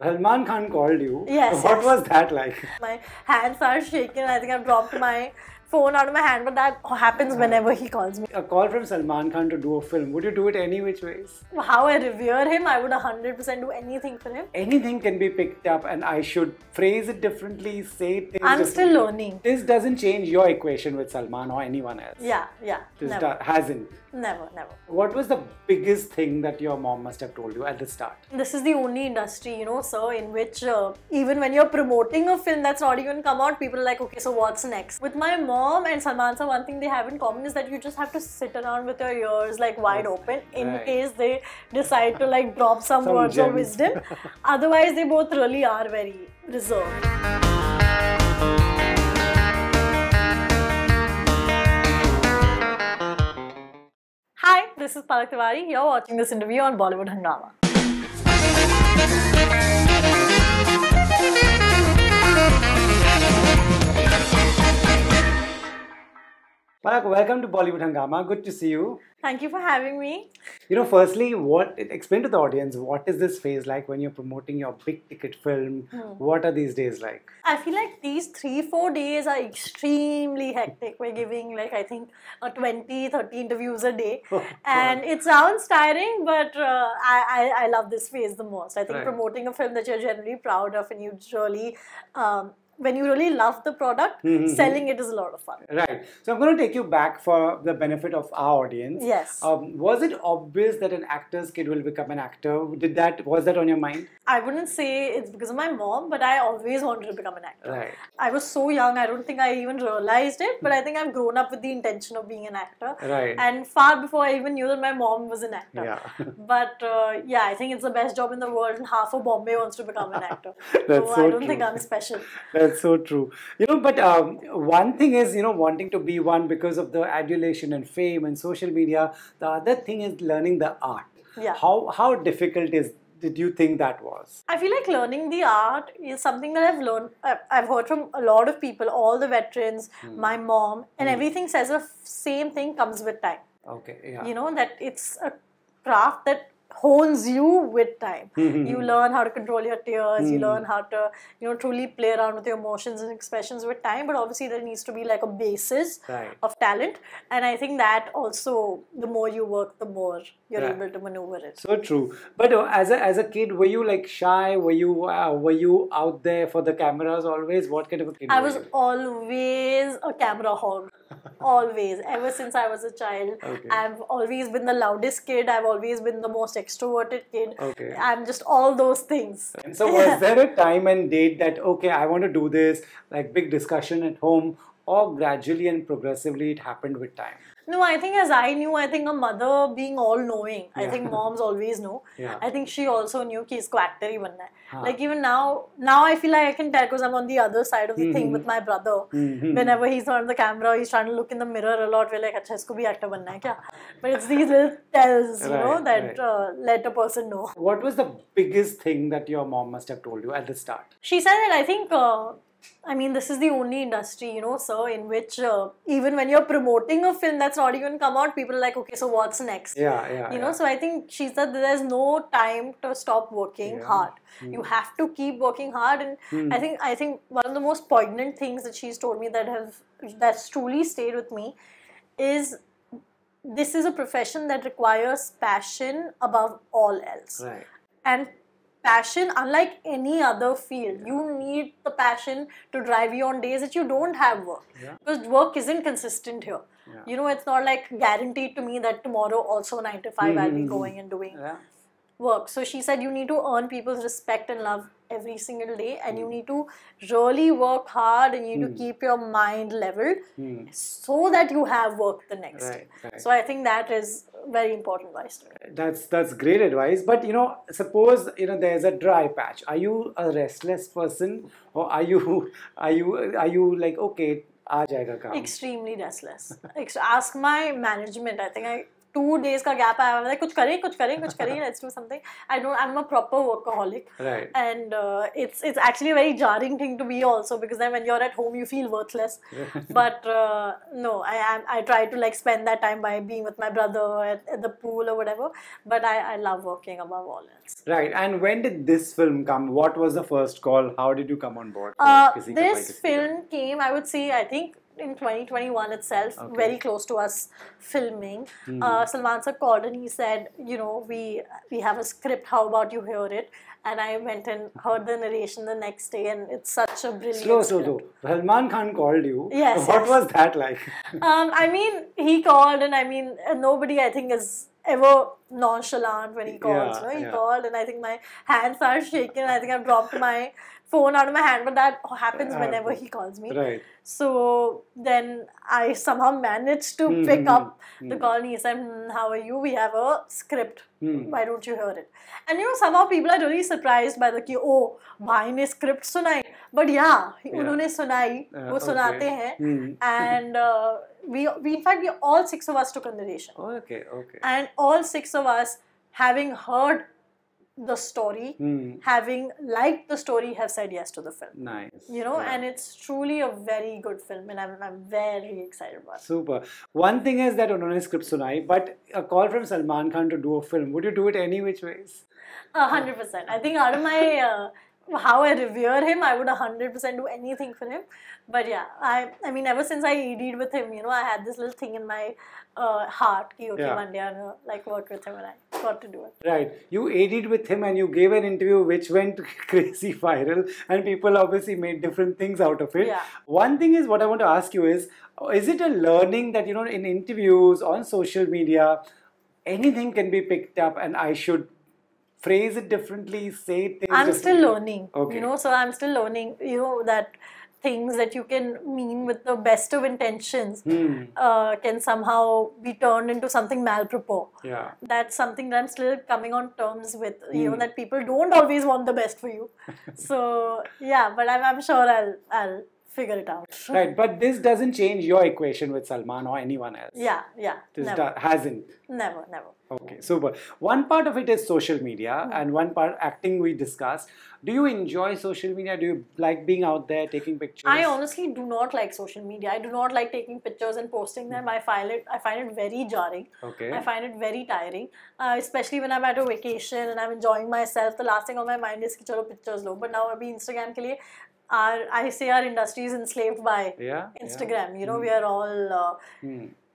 Salman Khan called you. Yes. What yes. was that like? My hands are shaking. I think I've dropped my phone out of my hand, but that happens whenever he calls me. A call from Salman Khan to do a film. Would you do it any which ways? How I revere him, I would 100% do anything for him. Anything can be picked up, and I should phrase it differently, say things I'm differently. still learning. This doesn't change your equation with Salman or anyone else. Yeah. This Never. hasn't. Never. What was the biggest thing that your mom must have told you at the start? This is the only industry, sir, in which even when you're promoting a film that's not even come out, people are like, okay, so what's next? With my mom and Salman sir, one thing they have in common is that you just have to sit around with your ears like wide open in case they decide to like drop some words of wisdom. Otherwise, they both really are very reserved. Hi, this is Palak Tiwari. You're watching this interview on Bollywood Hungama. Palak, welcome to Bollywood Hungama. Good to see you. Thank you for having me. Firstly, explain to the audience, what is this phase like when you're promoting your big ticket film? What are these days like? I feel like these 3-4 days are extremely hectic. We're giving I think 20-30 interviews a day. And it sounds tiring, but I love this phase the most. I think promoting a film that you're generally proud of and you really... when you really love the product, selling it is a lot of fun. Right. So I'm going to take you back for the benefit of our audience. Yes. Was it obvious that an actor's kid will become an actor? Was that on your mind? I wouldn't say it's because of my mom, but I always wanted to become an actor. Right. I was so young, I don't think I even realized it, but I think I've grown up with the intention of being an actor. Right. And far before I even knew that my mom was an actor. Yeah. But I think it's the best job in the world and half of Bombay wants to become an actor. That's so I don't true. think I'm special. That's so true. But one thing is, wanting to be one because of the adulation and fame and social media. The other thing is learning the art. Yeah. How difficult did you think that was? I feel like learning the art is something that I've learned. I've heard from a lot of people, all the veterans, my mom, and everything says the same thing comes with time. Okay, yeah. That it's a craft that hones you with time. You learn how to control your tears, you learn how to, truly play around with your emotions and expressions with time, but obviously there needs to be like a basis of talent. And I think that also, the more you work, the more you're able to maneuver it. So true. But as a kid, were you like shy? Were you out there for the cameras always? What kind of a kid I were was you? always a camera hog. Always. Ever since I was a child. Okay. I've always been the loudest kid. I've always been the most extroverted kid. Okay. I'm just all those things. And so was there a time and date that, okay, I want to do this, like big discussion at home, or gradually and progressively it happened with time? No, I think as I knew, I think a mother being all-knowing. I think moms always know. Yeah. I think she also knew कि इसको actor ही बनना है. Like even now I feel like I can tell because I'm on the other side of the thing with my brother. Whenever he's on the camera, he's trying to look in the mirror a lot. We're like, अच्छा इसको भी actor बनना है क्या? But it's these little tells, that let a person know. What was the biggest thing that your mom must have told you at the start? She said that I think... this is the only industry, sir, in which even when you're promoting a film that's not even come out, people are like, okay, so what's next? Yeah. So I think she said that there's no time to stop working hard. You have to keep working hard, and I think one of the most poignant things that she's told me that's truly stayed with me is this is a profession that requires passion above all else. Right. And passion, unlike any other field, you need the passion to drive you on days that you don't have work. Because work isn't consistent here. It's not like guaranteed to me that tomorrow also 9 to 5 I'll be going and doing work. So she said you need to earn people's respect and love every single day, and you need to really work hard, and you need to keep your mind leveled so that you have work the next day. Right. So I think that is very important advice to me. That's great advice. But suppose there's a dry patch. Are you a restless person, or are you like, okay, aa jayega kaam? Extremely restless. Ask my management. I think I 2 days का gap आया, I'm like कुछ करें, let's do something. I'm a proper workaholic. Right. And it's actually a very jarring thing to be also, because then when you're at home you feel worthless. But no, I try to like spend that time by being with my brother at the pool or whatever. But I love working above all else. Right. And when did this film come? What was the first call? How did you come on board? This film came, I would say, I think in 2021 itself, very close to us filming. Salman sir called and he said, you know, we have a script, how about you hear it? And I went and heard the narration the next day, and it's such a brilliant Slow. Salman Khan called you. Yes. What was that like? I mean, he called, and I mean, nobody I think is ever nonchalant when he calls. He called, and I think my hands are shaking. I think I've dropped my phone out of my hand, but that happens whenever he calls me. Right. So then I somehow managed to pick up the call, and he said, how are you? We have a script. Why don't you hear it? And you know, somehow people are really surprised by the कि oh, Bhai ने script सुनाई. But yeah, उन्होंने सुनाई, वो सुनाते हैं. And we in fact, we all 6 of us took a narration. Okay. And all 6 of us, having heard the story, having liked the story, have said yes to the film. Nice. You know, and it's truly a very good film, and I'm very excited about it. Super. One thing is that उन्होंने script सुनाई, but a call from Salman Khan to do a film, would you do it any which ways? 100%. I think out of my how I revere him, I would 100% do anything for him. But yeah, I mean, ever since I ED'd with him, you know, I had this little thing in my heart, ki okay, one day I'm gonna like work with him, and I got to do it. Right. You ED'd with him and you gave an interview which went crazy viral, and people obviously made different things out of it. Yeah. One thing is, what I want to ask you is it a learning that, you know, in interviews, on social media, anything can be picked up and I should phrase it differently, say things I'm differently? still learning, Okay. you know, so I'm still learning, you know, that things that you can mean with the best of intentions can somehow be turned into something malapropos. Yeah. That's something that I'm still coming on terms with, you know, that people don't always want the best for you. So, yeah, but I'm sure I'll figure it out. Right, but this doesn't change your equation with Salman or anyone else. Yeah, This never. hasn't. Never. Okay, super. One part of it is social media and one part acting we discussed. Do you enjoy social media? Do you like being out there, taking pictures? I honestly do not like social media. I do not like taking pictures and posting them. I find it very jarring. Okay. I find it very tiring. Especially when I'm at a vacation and I'm enjoying myself. The last thing on my mind is कि चलो pictures low. But now अभी Instagram के लिए I say our industry is enslaved by Instagram. You know, we are all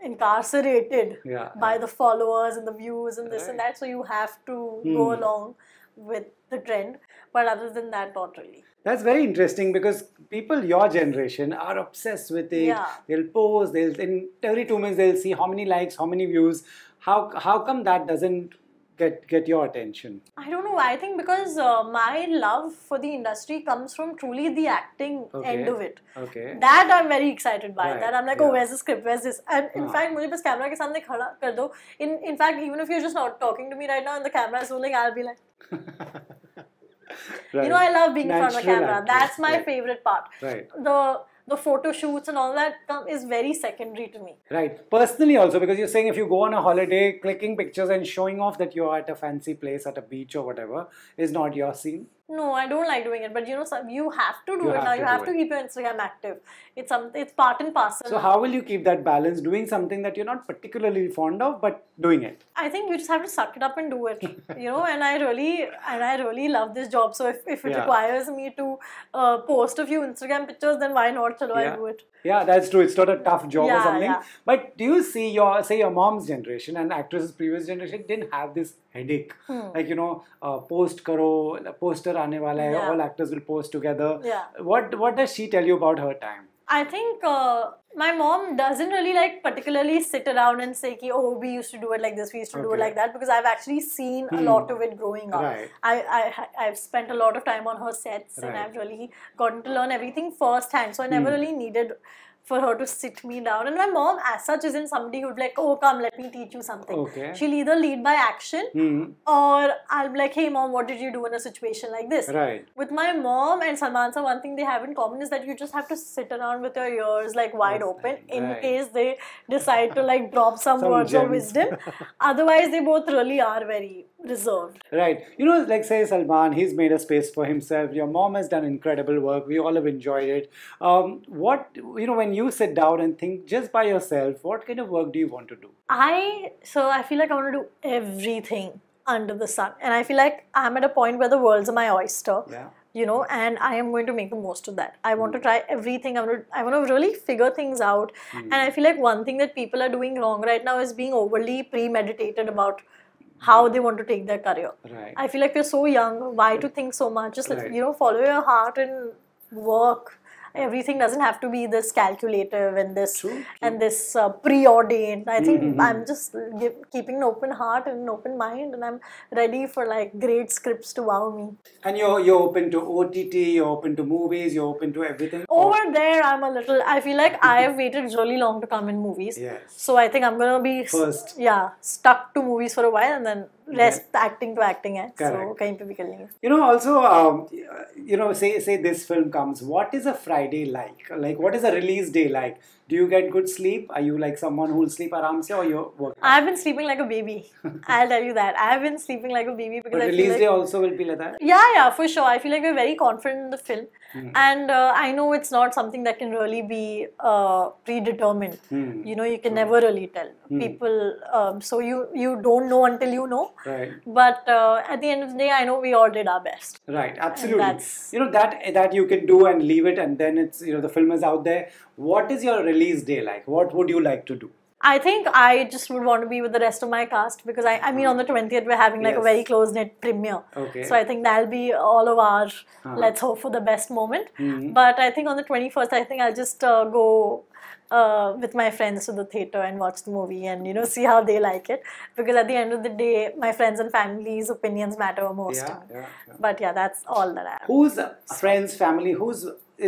incarcerated by the followers and the views and this and that. So you have to go along with the trend. But other than that, not really. That's very interesting because people your generation are obsessed with it. Yeah. They'll post, in every 2 minutes they'll see how many likes, how many views. How come that doesn't get your attention? I don't know. I think because my love for the industry comes from truly the acting end of it. Okay. That I'm very excited by. Right. That I'm like, oh, where's the script? Where's this? And in fact, मुझे बस camera के सामने खड़ा कर दो. In fact, even if you're just not talking to me right now and the camera is rolling, I'll be like. Right. You know, I love being in front of the Natural camera. actress. That's my favorite part. Right. The photo shoots and all that is very secondary to me. Right. Personally also, because you're saying if you go on a holiday, clicking pictures and showing off that you're at a fancy place, at a beach or whatever, is not your scene. No, I don't like doing it. But you know, you have to do it now. You have to keep your Instagram active. It's part and parcel. So how will you keep that balance, doing something that you're not particularly fond of, but doing it? I think you just have to suck it up and do it. You know, and I really love this job. So if it requires me to post a few Instagram pictures, then why not? Chalo, I do it. Yeah, that's true. It's not a tough job or something. Yeah. But do you see your mom's generation and actresses' previous generation didn't have this headache? Like, you know, post karo, poster aane wala hai, all actors will post together. Yeah. What does she tell you about her time? I think my mom doesn't really like particularly sit around and say ki, oh, we used to do it like this, we used to do it like that, because I've actually seen a lot of it growing up. Right. I've spent a lot of time on her sets and I've really gotten to learn everything firsthand. So I never really needed for her to sit me down. And my mom, as such, isn't somebody who'd be like, oh, come, let me teach you something. Okay. She'll either lead by action or I'll be like, hey, mom, what did you do in a situation like this? Right. With my mom and Salman sir, one thing they have in common is that you just have to sit around with your ears like wide open in case they decide to like drop some words of wisdom. Otherwise, they both really are very reserved. Right. You know, like say Salman, he's made a space for himself. Your mom has done incredible work. We all have enjoyed it. What, you know, when you sit down and think just by yourself, what kind of work do you want to do? I feel like I want to do everything under the sun. And I feel like I'm at a point where the world's my oyster. Yeah. You know, and I am going to make the most of that. I want to try everything. I want to really figure things out. And I feel like one thing that people are doing wrong right now is being overly premeditated about how they want to take their career. Right. I feel like we're so young. Why to think so much? Just you know, follow your heart and work. Everything doesn't have to be this calculative and this preordained. I think I'm just keeping an open heart and an open mind, and I'm ready for like great scripts to wow me. And you're open to OTT, you're open to movies, you're open to everything? Over there, I'm a little, I feel like I have waited really long to come in movies. Yes. So I think I'm going to be stuck to movies for a while and then rest acting to acting. So, kahin pe bhi kar lenge. You know, also, you know, say this film comes, what is a Friday like? Like, what is a release day like? Do you get good sleep? Are you like someone who will sleep aram se or you're working? I've been sleeping like a baby. I'll tell you that. I've been sleeping like a baby because but I feel release like... day also will be like that? Yeah, for sure. I feel like we're very confident in the film. And I know it's not something that can really be predetermined. You know, you can never really tell. People, so you don't know until you know. Right. But at the end of the day, I know we all did our best. Right, absolutely. You know, that you can do and leave it, and then it's, you know, the film is out there. What is your release day like? What would you like to do? I think I just would want to be with the rest of my cast because I mean on the 20th we're having like a very close-knit premiere. Okay. So I think that'll be all of our, let's hope for the best moment. But I think on the 21st, I think I'll just go with my friends to the theatre and watch the movie and, you know, see how they like it. Because at the end of the day, my friends and family's opinions matter most to me. But yeah, that's all that I have. Who's friends, family,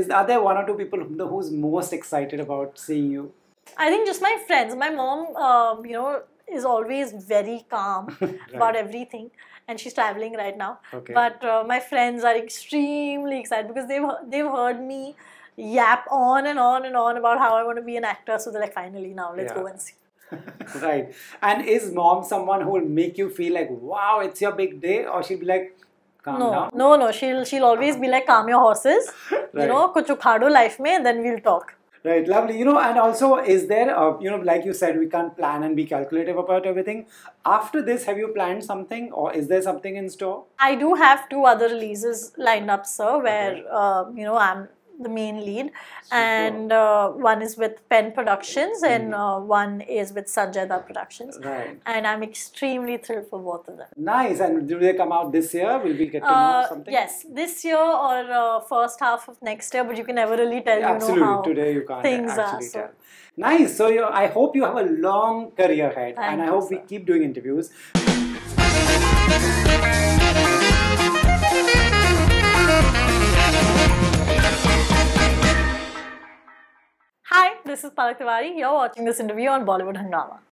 are there one or two people who's most excited about seeing you? I think just my friends. My mom, you know, is always very calm about everything, and she's traveling right now. Okay. But my friends are extremely excited because they've heard me yap on and on and on about how I want to be an actor. So they're like, finally, now let's go and see. Right. And is mom someone who will make you feel like, wow, it's your big day, or she'll be like, calm down? No. She'll always be like, calm your horses. You know, kuch ukhado life mein, and then we'll talk. Right, lovely. You know, and also, is there, you know, like you said, we can't plan and be calculative about everything. After this, have you planned something, or is there something in store? I do have 2 other releases lined up, sir, where, you know, I'm the main lead. And one is with Pen Productions and one is with Sanjay Dutt Productions. Right. And I'm extremely thrilled for both of them. Nice. And do they come out this year? Will we get to know something? Yes, this year or first half of next year, but you can never really tell, Absolutely. You know, how today you can't things actually are. tell. Nice. So I hope you have a long career ahead. And I hope we keep doing interviews. Hi, this is Palak Tiwari. You're watching this interview on Bollywood Hungama.